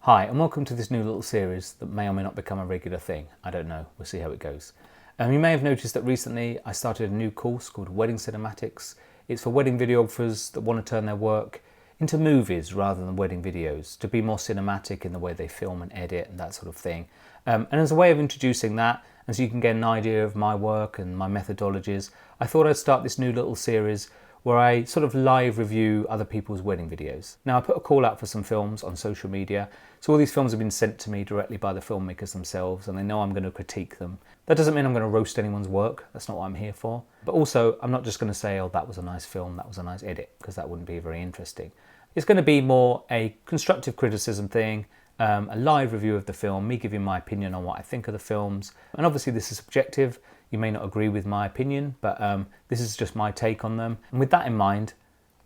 Hi, and welcome to this new little series that may or may not become a regular thing. I don't know, we'll see how it goes. You may have noticed that recently I started a new course called Wedding Cinematics. It's for wedding videographers that want to turn their work into movies rather than wedding videos, to be more cinematic in the way they film and edit and that sort of thing. And as a way of introducing that, and so you can get an idea of my work and my methodologies, I thought I'd start this new little series where I sort of live review other people's wedding videos. Now, I put a call out for some films on social media, so all these films have been sent to me directly by the filmmakers themselves, and they know I'm going to critique them. That doesn't mean I'm going to roast anyone's work, that's not what I'm here for. But also, I'm not just going to say, oh, that was a nice film, that was a nice edit, because that wouldn't be very interesting. It's going to be more a constructive criticism thing, a live review of the film, me giving my opinion on what I think of the films. And obviously this is subjective. You may not agree with my opinion, but this is just my take on them. And with that in mind,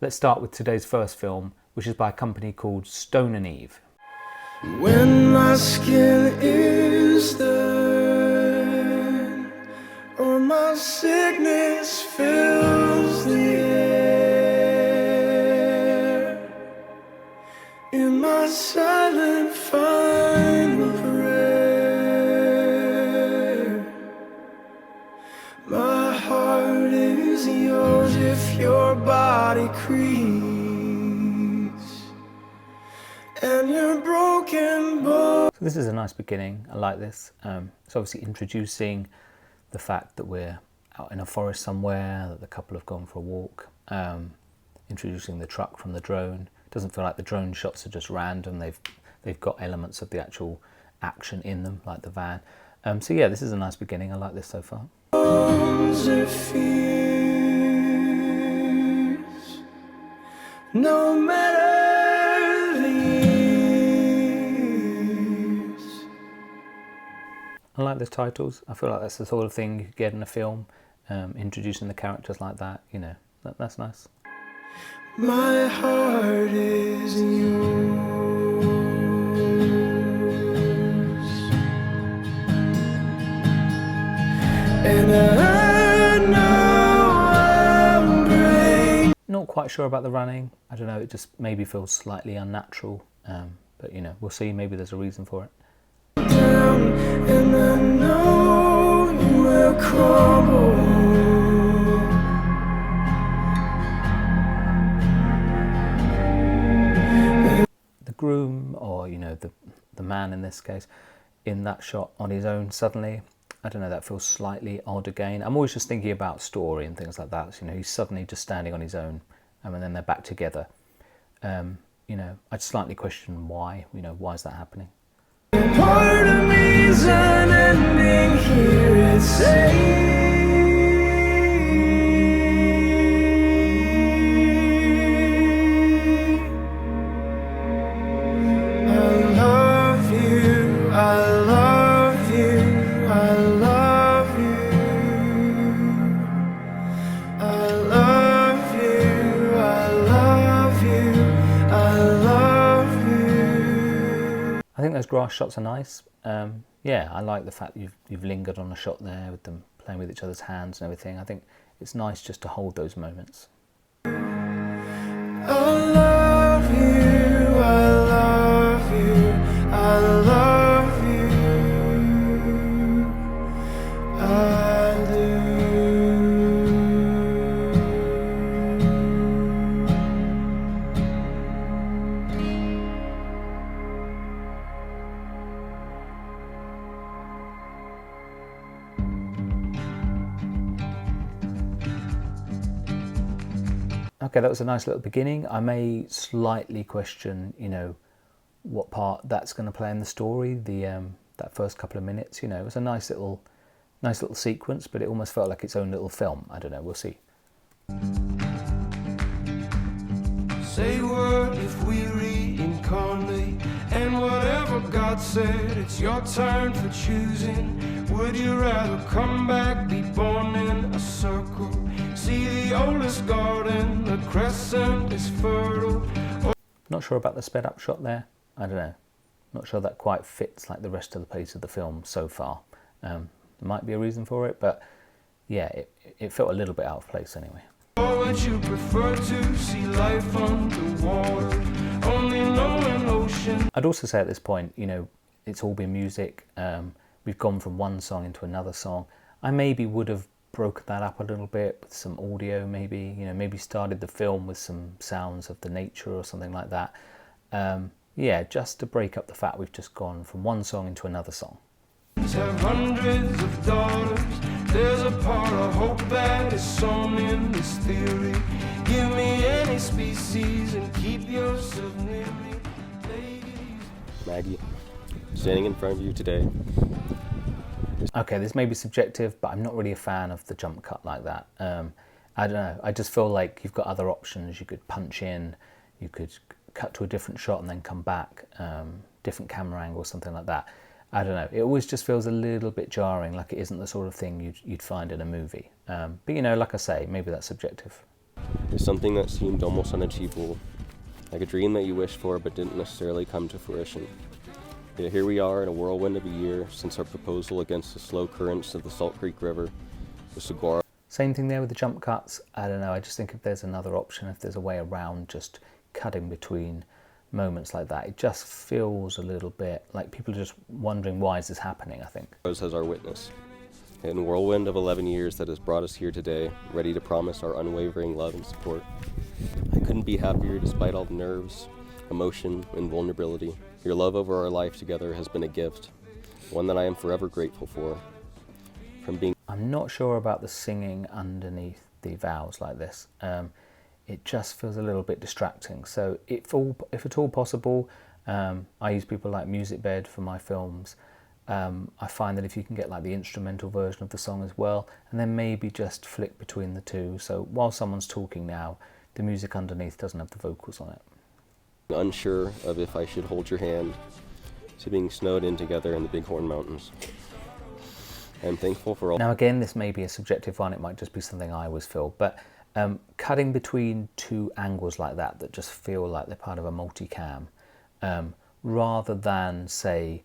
let's start with today's first film, which is by a company called Stone and Eve. When my skin is thin, or my sickness fills the air, in my silent final prayer, my heart is yours if your body creeps and your broken bones. So this is a nice beginning. I like this. It's obviously introducing the fact that we're out in a forest somewhere, that the couple have gone for a walk, introducing the truck from the drone. It doesn't feel like the drone shots are just random. They've got elements of the actual action in them, like the van. So yeah, this is a nice beginning. I like this so far. No matter I like the titles. I feel like that's the sort of thing you could get in a film, introducing the characters like that, you know, that's nice. My heart is yours, and I know I'm brave. Not quite sure about the running. I don't know, it just maybe feels slightly unnatural, but you know, we'll see, maybe there's a reason for it. Down, and I know you will crumble. The groom, or you know, the man in this case, in that shot on his own suddenly, I don't know, that feels slightly odd again. I'm always just thinking about story and things like that. So, you know, he's suddenly just standing on his own, and then they're back together. You know, I'd slightly question why. You know, why is that happening? Part of me's an ending here, it's safe. I love you, I love you, I love you, I love you, I love you, I love you. I think those grass shots are nice. Yeah, I like the fact that you've lingered on a shot there with them playing with each other's hands and everything. I think it's nice just to hold those moments. I love you, I love you, I love you, I do. Okay, that was a nice little beginning. I may slightly question, you know, what part that's going to play in the story. That first couple of minutes, you know, it was a nice little sequence, but it almost felt like its own little film. I don't know. We'll see. Say what if we reincarnate, and whatever God said, it's your turn for choosing. Would you rather come back, be born in a circle, see the oldest garden, the crescent is fertile? Not sure about the sped up shot there. I don't know. Not sure that quite fits like the rest of the pace of the film so far. There might be a reason for it, but yeah, it felt a little bit out of place anyway. Or would you prefer to see life underwater, only knowing ocean ocean. I'd also say at this point, it's all been music. We've gone from one song into another song. I maybe would have broken that up a little bit with some audio, maybe started the film with some sounds of the nature or something like that. Yeah, just to break up the fact we've just gone from one song into another song. Have hundreds of daughters. There's a part of hope that is sown in this theory. Give me any species and keep yourself near me. Maggie, standing in front of you today. Okay, this may be subjective, but I'm not really a fan of the jump cut like that. I don't know, I just feel like you've got other options. You could punch in, you could cut to a different shot and then come back, different camera angle, something like that. I don't know, it always just feels a little bit jarring, like it isn't the sort of thing you'd find in a movie. But like I say, maybe that's subjective. It's something that seemed almost unachievable, like a dream that you wished for but didn't necessarily come to fruition. Yet here we are in a whirlwind of a year since our proposal against the slow currents of the Salt Creek River, the saguaro. Same thing there with the jump cuts. I don't know, I just think if there's another option, if there's a way around just cutting between moments like that, it just feels a little bit like people are just wondering, why is this happening, I think. As our witness. In a whirlwind of 11 years that has brought us here today, ready to promise our unwavering love and support. I couldn't be happier despite all the nerves, emotion, and vulnerability. Your love over our life together has been a gift, one that I am forever grateful for. I'm not sure about the singing underneath the vows like this. It just feels a little bit distracting. So if at all possible, I use people like MusicBed for my films. I find that if you can get like the instrumental version of the song as well, and then maybe just flick between the two. So while someone's talking now, the music underneath doesn't have the vocals on it. Unsure of if I should hold your hand, to being snowed in together in the Bighorn Mountains. I'm thankful for all. Now again, this may be a subjective one, it might just be something I always feel, but cutting between two angles like that just feel like they're part of a multicam, rather than, say,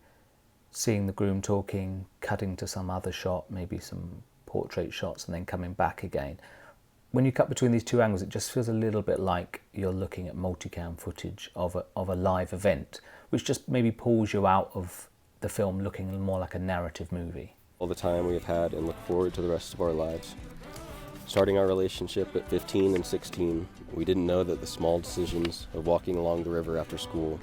seeing the groom talking, cutting to some other shot, maybe some portrait shots, and then coming back again. When you cut between these two angles, it just feels a little bit like you're looking at multicam footage of a live event, which just maybe pulls you out of the film looking more like a narrative movie. All the time we have had and look forward to the rest of our lives. Starting our relationship at 15 and 16, we didn't know that the small decisions of walking along the river after school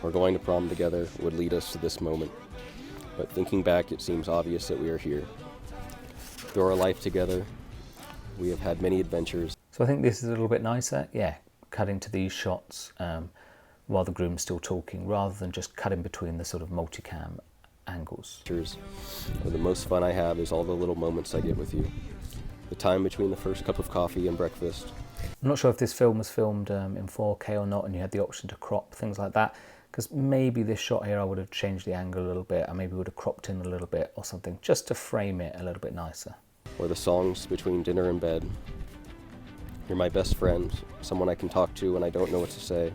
or going to prom together would lead us to this moment. But thinking back, it seems obvious that we are here. Through our life together, we have had many adventures. So I think this is a little bit nicer, yeah, cutting to these shots while the groom's still talking, rather than just cutting between the sort of multicam angles. The most fun I have is all the little moments I get with you. The time between the first cup of coffee and breakfast. I'm not sure if this film was filmed in 4K or not, and you had the option to crop, things like that, because maybe this shot here I would have changed the angle a little bit, I maybe would have cropped in a little bit or something, just to frame it a little bit nicer. Or the songs between dinner and bed. You're my best friend, someone I can talk to when I don't know what to say,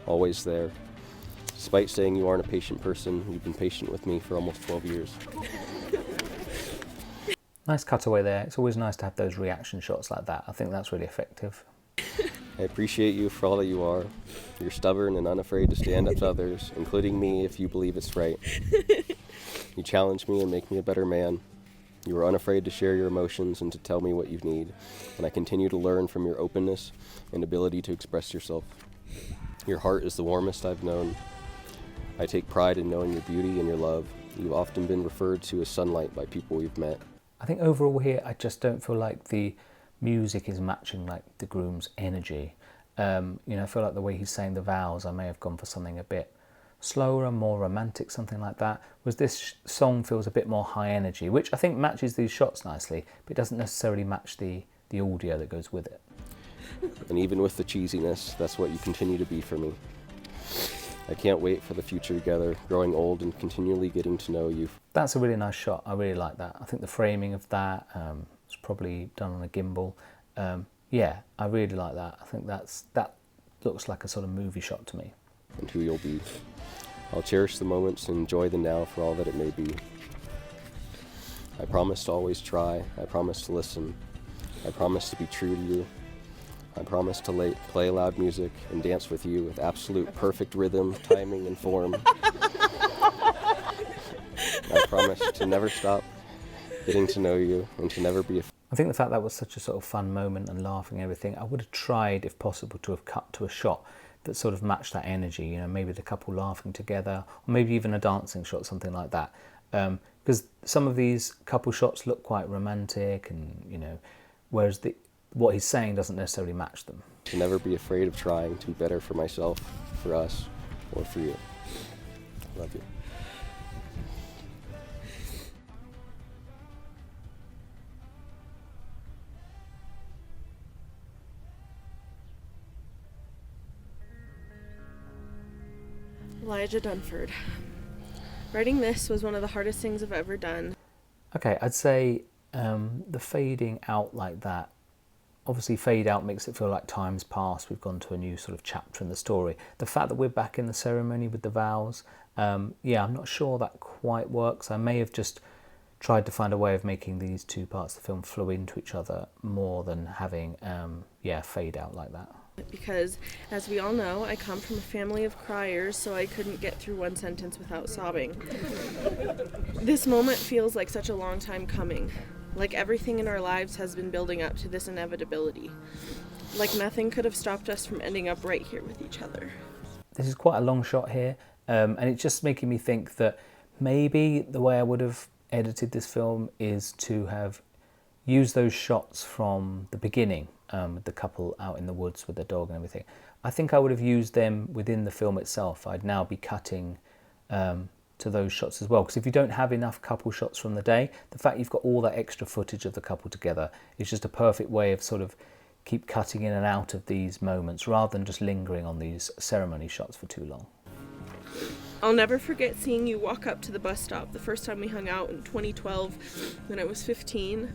always there. Despite saying you aren't a patient person, you've been patient with me for almost 12 years. Nice cutaway there. It's always nice to have those reaction shots like that. I think that's really effective. I appreciate you for all that you are. You're stubborn and unafraid to stand up to others, including me if you believe it's right. You challenge me and make me a better man. You are unafraid to share your emotions and to tell me what you need, and I continue to learn from your openness and ability to express yourself. Your heart is the warmest I've known. I take pride in knowing your beauty and your love. You've often been referred to as sunlight by people we've met. I think overall here, I just don't feel like the music is matching like the groom's energy. I feel like the way he's saying the vows, I may have gone for something a bit slower and more romantic, something like that. Whereas this song feels a bit more high energy, which I think matches these shots nicely, but it doesn't necessarily match the audio that goes with it. And even with the cheesiness, that's what you continue to be for me. I can't wait for the future together, growing old and continually getting to know you. That's a really nice shot. I really like that. I think the framing of that was probably done on a gimbal. Yeah, I really like that. I think that looks like a sort of movie shot to me. And who you'll be. I'll cherish the moments and enjoy the now for all that it may be. I promise to always try. I promise to listen. I promise to be true to you. I promise to play loud music and dance with you with absolute perfect rhythm, timing, and form. I promise to never stop getting to know you and to never be I think the fact that was such a sort of fun moment and laughing and everything, I would have tried, if possible, to have cut to a shot that sort of matched that energy, you know, maybe the couple laughing together, or maybe even a dancing shot, something like that. Because some of these couple shots look quite romantic and, you know, whereas what he's saying doesn't necessarily match them. To never be afraid of trying to be better for myself, for us, or for you. Love you. Elijah Dunford. Writing this was one of the hardest things I've ever done. Okay, I'd say the fading out like that, obviously fade out makes it feel like time's passed, we've gone to a new sort of chapter in the story. The fact that we're back in the ceremony with the vows, yeah, I'm not sure that quite works. I may have just tried to find a way of making these two parts of the film flow into each other more than having, yeah, fade out like that. Because, as we all know, I come from a family of criers, so I couldn't get through one sentence without sobbing. This moment feels like such a long time coming. Like everything in our lives has been building up to this inevitability. Like nothing could have stopped us from ending up right here with each other. This is quite a long shot here, and it's just making me think that maybe the way I would have edited this film is to have used those shots from the beginning, with the couple out in the woods with the dog and everything. I think I would have used them within the film itself. I'd now be cutting to those shots as well, because if you don't have enough couple shots from the day, the fact you've got all that extra footage of the couple together is just a perfect way of sort of keep cutting in and out of these moments rather than just lingering on these ceremony shots for too long. I'll never forget seeing you walk up to the bus stop the first time we hung out in 2012 when I was 15.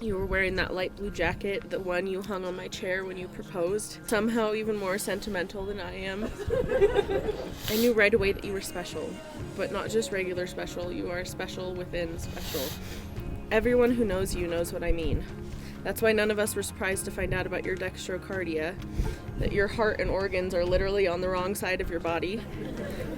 You were wearing that light blue jacket, the one you hung on my chair when you proposed. Somehow even more sentimental than I am. I knew right away that you were special, but not just regular special, you are special within special. Everyone who knows you knows what I mean. That's why none of us were surprised to find out about your dextrocardia, that your heart and organs are literally on the wrong side of your body,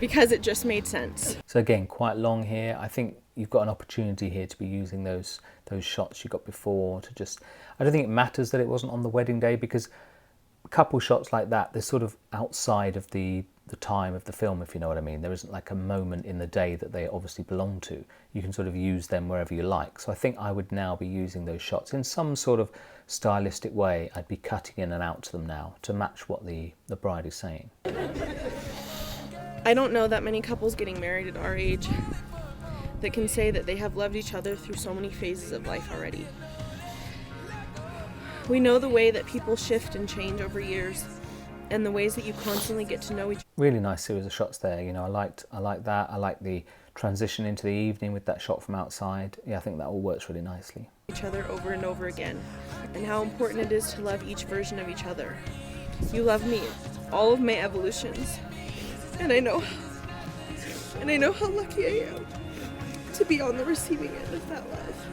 because it just made sense. So again, quite long here. I think you've got an opportunity here to be using those shots you got before to just, I don't think it matters that it wasn't on the wedding day, because couple shots like that, they're sort of outside of the time of the film, if you know what I mean. There isn't like a moment in the day that they obviously belong to. You can sort of use them wherever you like. So I think I would now be using those shots in some sort of stylistic way. I'd be cutting in and out to them now to match what the bride is saying. I don't know that many couples getting married at our age that can say that they have loved each other through so many phases of life already. We know the way that people shift and change over years, and the ways that you constantly get to know each other. Really nice series of shots there. You know, I like that. I like the transition into the evening with that shot from outside. Yeah, I think that all works really nicely. Each other over and over again, and how important it is to love each version of each other. You love me, all of my evolutions, and I know how lucky I am to be on the receiving end of that love.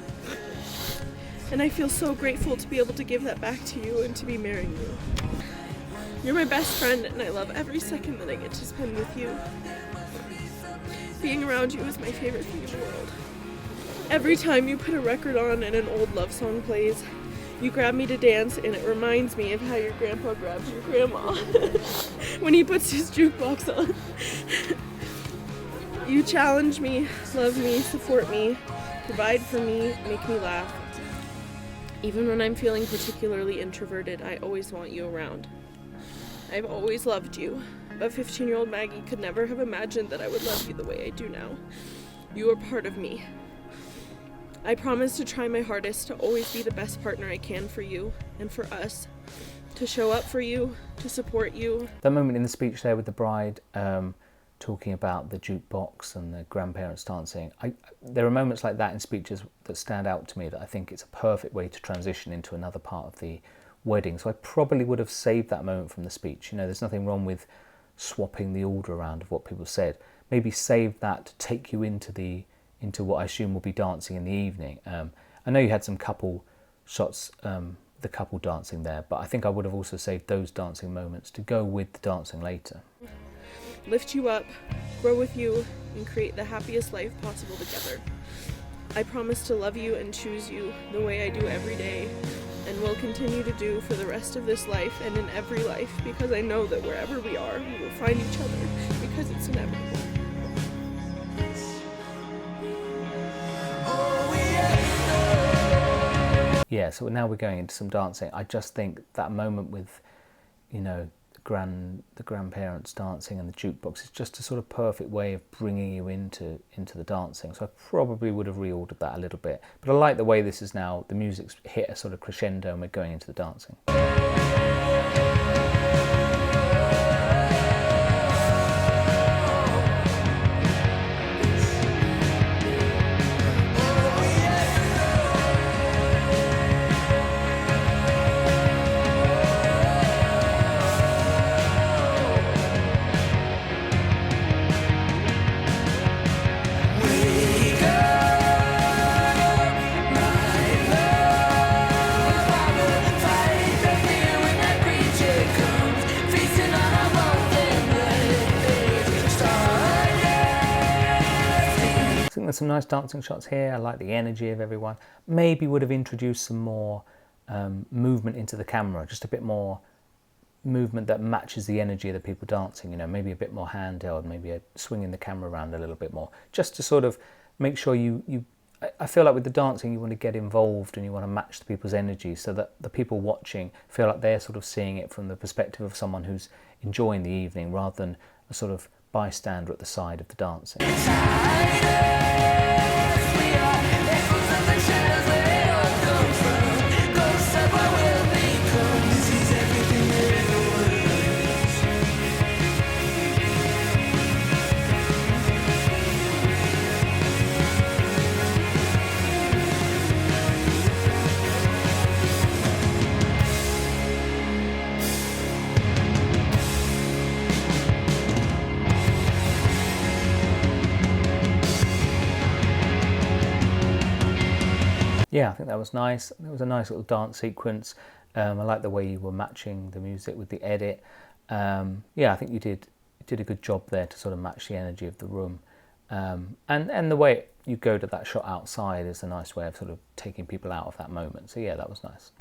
And I feel so grateful to be able to give that back to you and to be marrying you. You're my best friend, and I love every second that I get to spend with you. Being around you is my favorite thing in the world. Every time you put a record on and an old love song plays, you grab me to dance, and it reminds me of how your grandpa grabs your grandma when he puts his jukebox on. You challenge me, love me, support me, provide for me, make me laugh. Even when I'm feeling particularly introverted, I always want you around. I've always loved you, but 15-year-old Maggie could never have imagined that I would love you the way I do now. You are part of me. I promise to try my hardest to always be the best partner I can for you and for us, to show up for you, to support you. That moment in the speech there with the bride, talking about the jukebox and the grandparents dancing, there are moments like that in speeches that stand out to me that I think it's a perfect way to transition into another part of the wedding. So I probably would have saved that moment from the speech. You know, there's nothing wrong with swapping the order around of what people said. Maybe save that to take you into what I assume will be dancing in the evening. I know you had some couple shots the couple dancing there, but I think I would have also saved those dancing moments to go with the dancing later. Lift you up, grow with you, and create the happiest life possible together. I promise to love you and choose you the way I do every day, and will continue to do for the rest of this life and in every life, because I know that wherever we are, we will find each other, because it's inevitable. Yeah, so now we're going into some dancing. I just think that moment with, you know, the grandparents dancing and the jukebox is just a sort of perfect way of bringing you into the dancing. So I probably would have reordered that a little bit. But I like the way this is now, the music's hit a sort of crescendo and we're going into the dancing. There's some nice dancing shots here. I like the energy of everyone. Maybe would have introduced some more movement into the camera, just a bit more movement that matches the energy of the people dancing, you know, maybe a bit more handheld, maybe swinging the camera around a little bit more, just to sort of make sure I feel like with the dancing you want to get involved and you want to match the people's energy so that the people watching feel like they're sort of seeing it from the perspective of someone who's enjoying the evening rather than a sort of bystander at the side of the dancing. Yeah, I think that was nice. It was a nice little dance sequence. I like the way you were matching the music with the edit. Yeah, I think you did a good job there to sort of match the energy of the room. And the way you go to that shot outside is a nice way of sort of taking people out of that moment. So yeah, that was nice.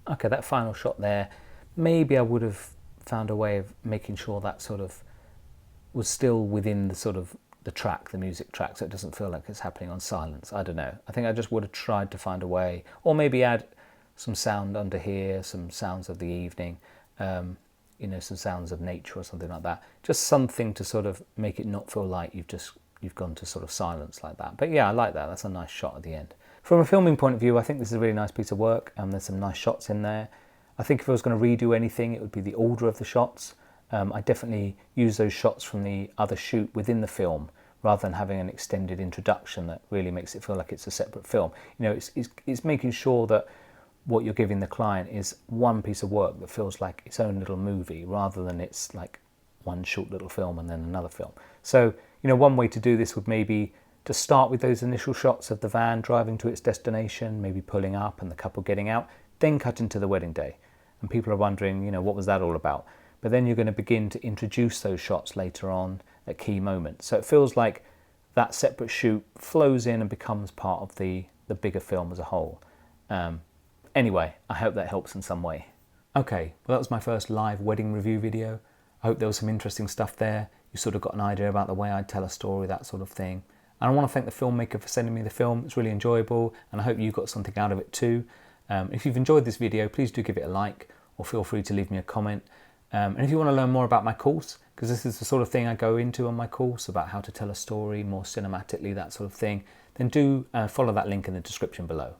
Okay, that final shot there, maybe I would have found a way of making sure that sort of was still within the sort of the track, the music track, so it doesn't feel like it's happening on silence. I don't know. I think I just would have tried to find a way, or maybe add some sound under here, some sounds of the evening, you know, some sounds of nature or something like that. Just something to sort of make it not feel like you've gone to sort of silence like that. But yeah, I like that. That's a nice shot at the end. From a filming point of view, I think this is a really nice piece of work. There's some nice shots in there. I think if I was going to redo anything, it would be the order of the shots. I definitely use those shots from the other shoot within the film rather than having an extended introduction that really makes it feel like it's a separate film. You know, it's making sure that what you're giving the client is one piece of work that feels like its own little movie rather than it's like one short little film and then another film. So, you know, one way to do this would maybe to start with those initial shots of the van driving to its destination, maybe pulling up and the couple getting out, then cut into the wedding day. And people are wondering, you know, what was that all about? But then you're going to begin to introduce those shots later on at key moments. So it feels like that separate shoot flows in and becomes part of the bigger film as a whole. Anyway, I hope that helps in some way. Okay, well that was my first live wedding review video. I hope there was some interesting stuff there. You sort of got an idea about the way I tell a story, that sort of thing. And I want to thank the filmmaker for sending me the film. It's really enjoyable and I hope you got something out of it too. If you've enjoyed this video, please do give it a like or feel free to leave me a comment. And if you want to learn more about my course, because this is the sort of thing I go into on my course about how to tell a story more cinematically, that sort of thing, then do follow that link in the description below.